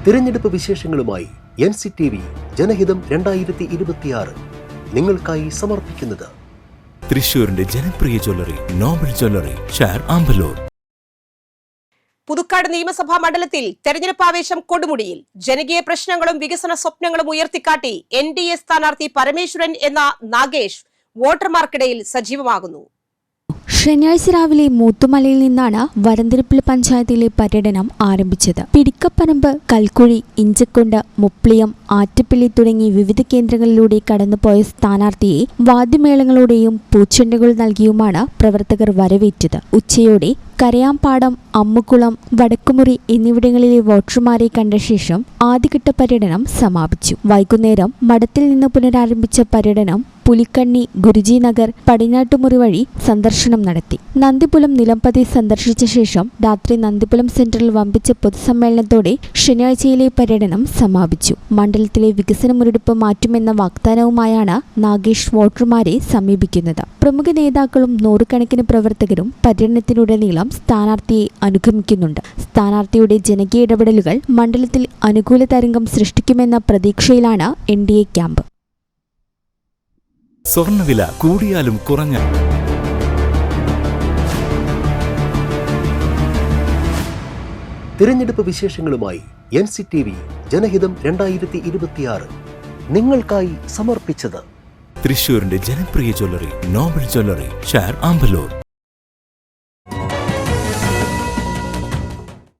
തിരഞ്ഞെടുപ്പ് വിശേഷങ്ങളുമായി NCTV ജനഹിതം 2026 നിങ്ങൾക്കായി സമർപ്പിക്കുന്നത് തൃശൂരിന്റെ ജനപ്രിയ ജ്വല്ലറി നോബൽ ജ്വല്ലറി, ഷാർ ആമ്പലൂർ. പുതുക്കാട് നിയമസഭാ മണ്ഡലത്തിൽ തെരഞ്ഞെടുപ്പ് ആവേശം കൊടുമുടിയിൽ. ജനകീയ പ്രശ്നങ്ങളും വികസന സ്വപ്നങ്ങളും ഉയർത്തിക്കാട്ടി NDA സ്ഥാനാർത്ഥി പരമേശ്വരൻ എന്ന നാഗേഷ് വോട്ടർമാർക്കിടയിൽ സജീവമാകുന്നു. ശനിയാഴ്ച രാവിലെ മൂത്തുമലയിൽ നിന്നാണ് വരന്തിരിപ്പിൽ പഞ്ചായത്തിലെ പര്യടനം ആരംഭിച്ചത്. പിടിക്കപ്പറമ്പ്, കൽക്കുഴി, ഇഞ്ചക്കുണ്ട്, മുപ്ലിയം, ആറ്റപ്പള്ളി തുടങ്ങി വിവിധ കേന്ദ്രങ്ങളിലൂടെ കടന്നുപോയ സ്ഥാനാർത്ഥിയെ വാദ്യമേളങ്ങളോടെയും പൂച്ചെണ്ടുകൾ നൽകിയുമാണ് പ്രവർത്തകർ വരവേറ്റത്. ഉച്ചയോടെ കരയാമ്പാടം, അമ്മുകുളം, വടക്കുമുറി എന്നിവിടങ്ങളിലെ വോട്ടർമാരെ കണ്ട ശേഷം ആദ്യഘട്ട പര്യടനം സമാപിച്ചു. വൈകുന്നേരം മഠത്തിൽ നിന്ന് പുനരാരംഭിച്ച പര്യടനം പുലിക്കണ്ണി, ഗുരുജി നഗർ, പടിഞ്ഞാട്ടുമുറി വഴി സന്ദർശനം നടത്തി. നന്ദിപുലം നിലംപതി സന്ദർശിച്ച ശേഷം രാത്രി നന്ദിപുലം സെന്ററിൽ വമ്പിച്ച പൊതുസമ്മേളനത്തോടെ ശനിയാഴ്ചയിലെ പര്യടനം സമാപിച്ചു. മണ്ഡലത്തിലെ വികസന മുരടിപ്പ് മാറ്റുമെന്ന വാഗ്ദാനവുമായാണ് നാഗേഷ് വോട്ടർമാരെ സമീപിക്കുന്നത്. പ്രമുഖ നേതാക്കളും നൂറുകണക്കിന് പ്രവർത്തകരും പര്യടനത്തിനുടനീളം സ്ഥാനാർത്ഥിയെ അനുഗമിക്കുന്നുണ്ട്. സ്ഥാനാർത്ഥിയുടെ ജനകീയ ഇടപെടലുകൾ മണ്ഡലത്തിൽ അനുകൂല തരംഗം സൃഷ്ടിക്കുമെന്ന പ്രതീക്ഷയിലാണ് NDA ക്യാമ്പ്. സ്വർണ്ണവില കൂടിയാലും കുറഞ്ഞാലും തിരഞ്ഞെടുപ്പ് വിശേഷങ്ങളുമായി NCTV ജനഹിതം 2026 നിങ്ങൾക്കായി സമർപ്പിച്ചത് തൃശൂരിന്റെ ജനപ്രിയ ജ്വല്ലറി നോബൽ ജ്വല്ലറി, ഷാർ ആമ്പലൂർ.